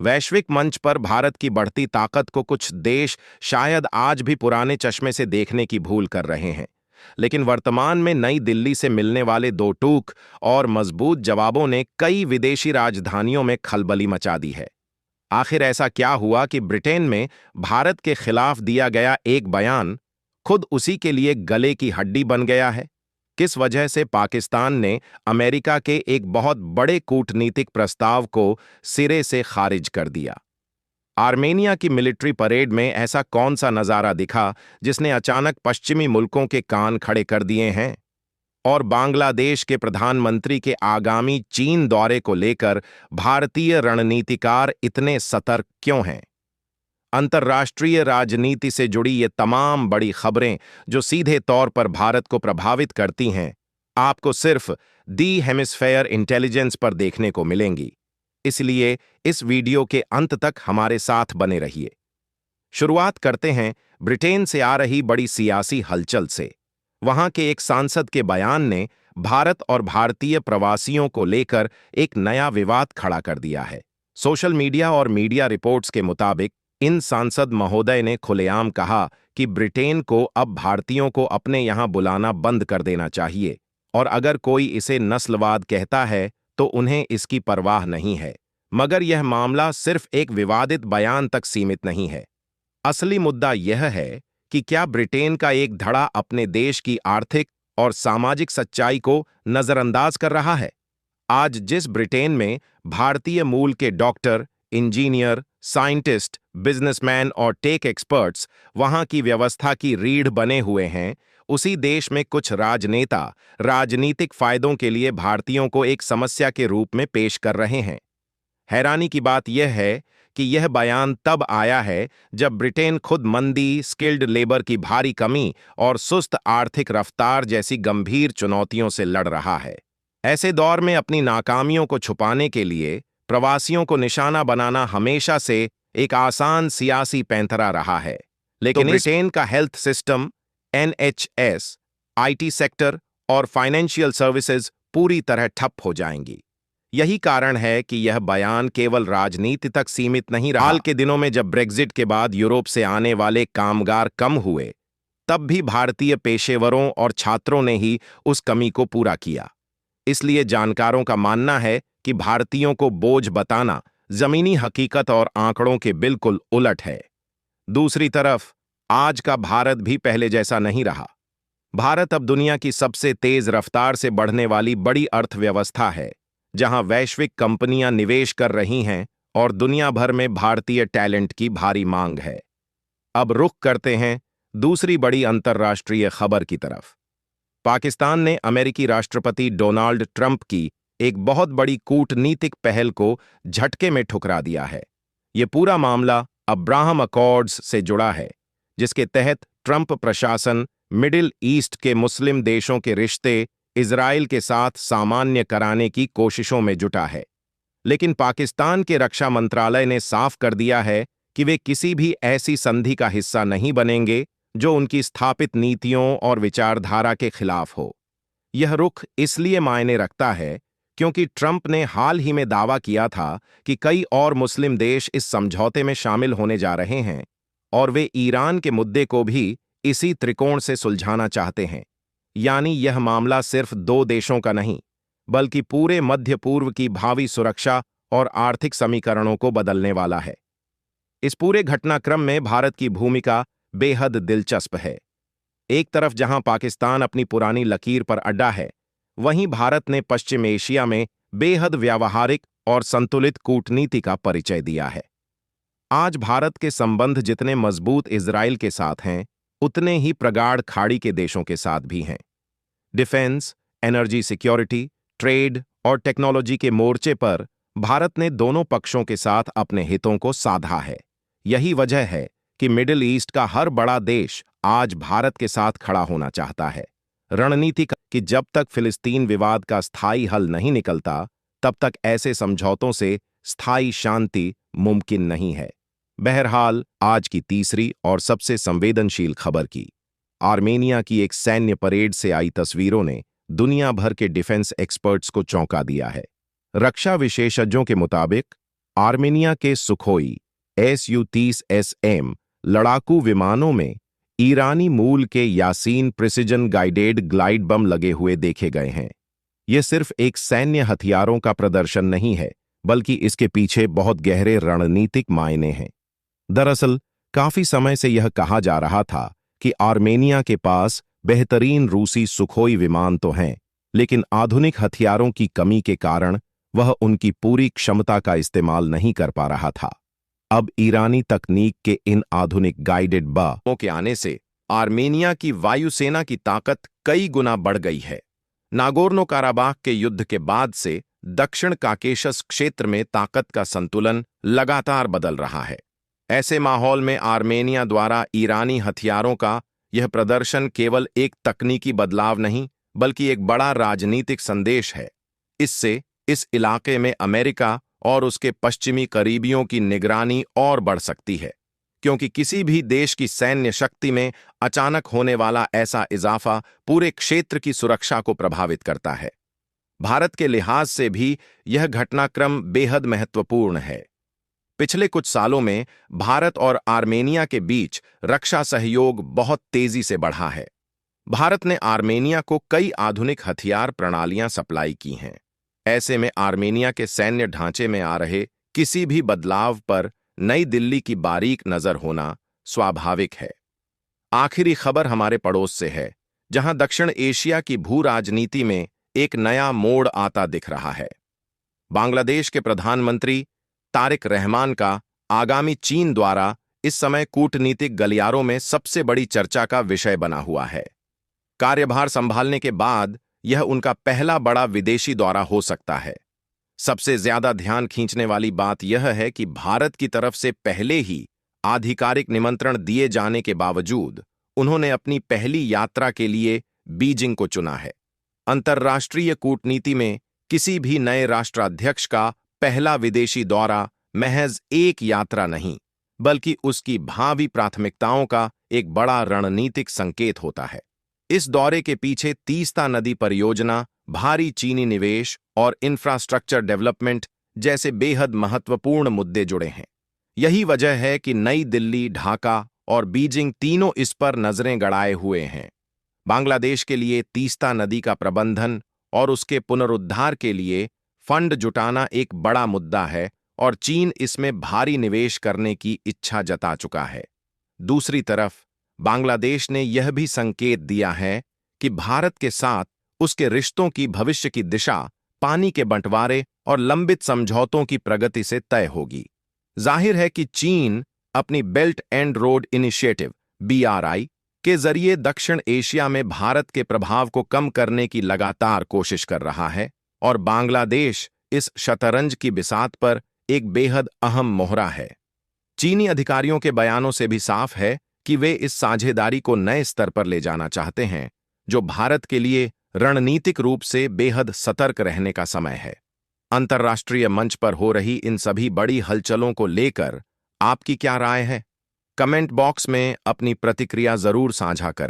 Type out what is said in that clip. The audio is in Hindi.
वैश्विक मंच पर भारत की बढ़ती ताकत को कुछ देश शायद आज भी पुराने चश्मे से देखने की भूल कर रहे हैं। लेकिन वर्तमान में नई दिल्ली से मिलने वाले दो टूक और मजबूत जवाबों ने कई विदेशी राजधानियों में खलबली मचा दी है। आखिर ऐसा क्या हुआ कि ब्रिटेन में भारत के खिलाफ दिया गया एक बयान खुद उसी के लिए गले की हड्डी बन गया है? किस वजह से पाकिस्तान ने अमेरिका के एक बहुत बड़े कूटनीतिक प्रस्ताव को सिरे से खारिज कर दिया? आर्मेनिया की मिलिट्री परेड में ऐसा कौन सा नजारा दिखा जिसने अचानक पश्चिमी मुल्कों के कान खड़े कर दिए हैं? और बांग्लादेश के प्रधानमंत्री के आगामी चीन दौरे को लेकर भारतीय रणनीतिकार इतने सतर्क क्यों हैं? अंतर्राष्ट्रीय राजनीति से जुड़ी ये तमाम बड़ी खबरें जो सीधे तौर पर भारत को प्रभावित करती हैं, आपको सिर्फ दी हेमिस्फेयर इंटेलिजेंस पर देखने को मिलेंगी। इसलिए इस वीडियो के अंत तक हमारे साथ बने रहिए। शुरुआत करते हैं ब्रिटेन से आ रही बड़ी सियासी हलचल से। वहां के एक सांसद के बयान ने भारत और भारतीय प्रवासियों को लेकर एक नया विवाद खड़ा कर दिया है। सोशल मीडिया और मीडिया रिपोर्ट्स के मुताबिक इन सांसद महोदय ने खुलेआम कहा कि ब्रिटेन को अब भारतीयों को अपने यहां बुलाना बंद कर देना चाहिए और अगर कोई इसे नस्लवाद कहता है तो उन्हें इसकी परवाह नहीं है। मगर यह मामला सिर्फ एक विवादित बयान तक सीमित नहीं है। असली मुद्दा यह है कि क्या ब्रिटेन का एक धड़ा अपने देश की आर्थिक और सामाजिक सच्चाई को नजरअंदाज कर रहा है? आज जिस ब्रिटेन में भारतीय मूल के डॉक्टर, इंजीनियर, साइंटिस्ट, बिजनेसमैन और टेक एक्सपर्ट्स वहां की व्यवस्था की रीढ़ बने हुए हैं, उसी देश में कुछ राजनेता राजनीतिक फायदों के लिए भारतीयों को एक समस्या के रूप में पेश कर रहे हैं। हैरानी की बात यह है कि यह बयान तब आया है जब ब्रिटेन खुद मंदी, स्किल्ड लेबर की भारी कमी और सुस्त आर्थिक रफ्तार जैसी गंभीर चुनौतियों से लड़ रहा है। ऐसे दौर में अपनी नाकामियों को छुपाने के लिए प्रवासियों को निशाना बनाना हमेशा से एक आसान सियासी पैंतरा रहा है। लेकिन ब्रिटेन का health system, NHS, IT sector और फाइनेंशियल सर्विसेज पूरी तरह ठप हो जाएंगी। यही कारण है कि यह बयान केवल राजनीति तक सीमित नहीं रहा। हाल के दिनों में जब ब्रेग्जिट के बाद यूरोप से आने वाले कामगार कम हुए, तब भी भारतीय पेशेवरों और छात्रों ने ही उस कमी को पूरा किया। इसलिए जानकारों का मानना है कि भारतीयों को बोझ बताना जमीनी हकीकत और आंकड़ों के बिल्कुल उलट है। दूसरी तरफ आज का भारत भी पहले जैसा नहीं रहा। भारत अब दुनिया की सबसे तेज रफ्तार से बढ़ने वाली बड़ी अर्थव्यवस्था है, जहां वैश्विक कंपनियां निवेश कर रही हैं और दुनिया भर में भारतीय टैलेंट की भारी मांग है। अब रुख करते हैं दूसरी बड़ी अंतर्राष्ट्रीय खबर की तरफ। पाकिस्तान ने अमेरिकी राष्ट्रपति डोनाल्ड ट्रंप की एक बहुत बड़ी कूटनीतिक पहल को झटके में ठुकरा दिया है। यह पूरा मामला अब्राहम अकॉर्ड्स से जुड़ा है, जिसके तहत ट्रंप प्रशासन मिडिल ईस्ट के मुस्लिम देशों के रिश्ते इजराइल के साथ सामान्य कराने की कोशिशों में जुटा है। लेकिन पाकिस्तान के रक्षा मंत्रालय ने साफ कर दिया है कि वे किसी भी ऐसी संधि का हिस्सा नहीं बनेंगे जो उनकी स्थापित नीतियों और विचारधारा के खिलाफ हो। यह रुख इसलिए मायने रखता है क्योंकि ट्रंप ने हाल ही में दावा किया था कि कई और मुस्लिम देश इस समझौते में शामिल होने जा रहे हैं और वे ईरान के मुद्दे को भी इसी त्रिकोण से सुलझाना चाहते हैं। यानी यह मामला सिर्फ दो देशों का नहीं, बल्कि पूरे मध्य पूर्व की भावी सुरक्षा और आर्थिक समीकरणों को बदलने वाला है। इस पूरे घटनाक्रम में भारत की भूमिका बेहद दिलचस्प है। एक तरफ जहां पाकिस्तान अपनी पुरानी लकीर पर अड्डा है, वहीं भारत ने पश्चिम एशिया में बेहद व्यावहारिक और संतुलित कूटनीति का परिचय दिया है। आज भारत के संबंध जितने मजबूत इजराइल के साथ हैं, उतने ही प्रगाढ़ खाड़ी के देशों के साथ भी हैं। डिफेंस, एनर्जी सिक्योरिटी, ट्रेड और टेक्नोलॉजी के मोर्चे पर भारत ने दोनों पक्षों के साथ अपने हितों को साधा है। यही वजह है कि मिडिल ईस्ट का हर बड़ा देश आज भारत के साथ खड़ा होना चाहता है। रणनीति कि जब तक फिलिस्तीन विवाद का स्थायी हल नहीं निकलता, तब तक ऐसे समझौतों से स्थायी शांति मुमकिन नहीं है। बहरहाल, आज की तीसरी और सबसे संवेदनशील खबर की आर्मेनिया की एक सैन्य परेड से आई तस्वीरों ने दुनिया भर के डिफेंस एक्सपर्ट्स को चौंका दिया है। रक्षा विशेषज्ञों के मुताबिक आर्मेनिया के सुखोई Su-30SM लड़ाकू विमानों में ईरानी मूल के Yasin precision guided glide bomb लगे हुए देखे गए हैं। ये सिर्फ एक सैन्य हथियारों का प्रदर्शन नहीं है, बल्कि इसके पीछे बहुत गहरे रणनीतिक मायने हैं। दरअसल काफी समय से यह कहा जा रहा था कि आर्मेनिया के पास बेहतरीन रूसी सुखोई विमान तो हैं, लेकिन आधुनिक हथियारों की कमी के कारण वह उनकी पूरी क्षमता का इस्तेमाल नहीं कर पा रहा था। अब ईरानी तकनीक के इन आधुनिक गाइडेड बमों के आने से आर्मेनिया की वायुसेना की ताकत कई गुना बढ़ गई है। नागोर्नो काराबाख के युद्ध के बाद से दक्षिण काकेशस क्षेत्र में ताकत का संतुलन लगातार बदल रहा है। ऐसे माहौल में आर्मेनिया द्वारा ईरानी हथियारों का यह प्रदर्शन केवल एक तकनीकी बदलाव नहीं, बल्कि एक बड़ा राजनीतिक संदेश है। इससे इस इलाके में अमेरिका और उसके पश्चिमी करीबियों की निगरानी और बढ़ सकती है, क्योंकि किसी भी देश की सैन्य शक्ति में अचानक होने वाला ऐसा इजाफा पूरे क्षेत्र की सुरक्षा को प्रभावित करता है। भारत के लिहाज से भी यह घटनाक्रम बेहद महत्वपूर्ण है। पिछले कुछ सालों में भारत और आर्मेनिया के बीच रक्षा सहयोग बहुत तेजी से बढ़ा है। भारत ने आर्मेनिया को कई आधुनिक हथियार प्रणालियां सप्लाई की हैं। ऐसे में आर्मेनिया के सैन्य ढांचे में आ रहे किसी भी बदलाव पर नई दिल्ली की बारीक नजर होना स्वाभाविक है। आखिरी खबर हमारे पड़ोस से है, जहां दक्षिण एशिया की भू राजनीति में एक नया मोड़ आता दिख रहा है। बांग्लादेश के प्रधानमंत्री तारिक रहमान का आगामी चीन द्वारा इस समय कूटनीतिक गलियारों में सबसे बड़ी चर्चा का विषय बना हुआ है। कार्यभार संभालने के बाद यह उनका पहला बड़ा विदेशी दौरा हो सकता है। सबसे ज्यादा ध्यान खींचने वाली बात यह है कि भारत की तरफ से पहले ही आधिकारिक निमंत्रण दिए जाने के बावजूद उन्होंने अपनी पहली यात्रा के लिए बीजिंग को चुना है। अंतर्राष्ट्रीय कूटनीति में किसी भी नए राष्ट्राध्यक्ष का पहला विदेशी दौरा महज एक यात्रा नहीं, बल्कि उसकी भावी प्राथमिकताओं का एक बड़ा रणनीतिक संकेत होता है। इस दौरे के पीछे तीस्ता नदी परियोजना, भारी चीनी निवेश और इंफ्रास्ट्रक्चर डेवलपमेंट जैसे बेहद महत्वपूर्ण मुद्दे जुड़े हैं। यही वजह है कि नई दिल्ली, ढाका और बीजिंग तीनों इस पर नजरें गड़ाए हुए हैं। बांग्लादेश के लिए तीस्ता नदी का प्रबंधन और उसके पुनरुद्धार के लिए फंड जुटाना एक बड़ा मुद्दा है और चीन इसमें भारी निवेश करने की इच्छा जता चुका है। दूसरी तरफ बांग्लादेश ने यह भी संकेत दिया है कि भारत के साथ उसके रिश्तों की भविष्य की दिशा पानी के बंटवारे और लंबित समझौतों की प्रगति से तय होगी। जाहिर है कि चीन अपनी belt and road initiative BRI के जरिए दक्षिण एशिया में भारत के प्रभाव को कम करने की लगातार कोशिश कर रहा है और बांग्लादेश इस शतरंज की बिसात पर एक बेहद अहम मोहरा है। चीनी अधिकारियों के बयानों से भी साफ है कि वे इस साझेदारी को नए स्तर पर ले जाना चाहते हैं, जो भारत के लिए रणनीतिक रूप से बेहद सतर्क रहने का समय है। अंतर्राष्ट्रीय मंच पर हो रही इन सभी बड़ी हलचलों को लेकर आपकी क्या राय है? कमेंट बॉक्स में अपनी प्रतिक्रिया जरूर साझा करें।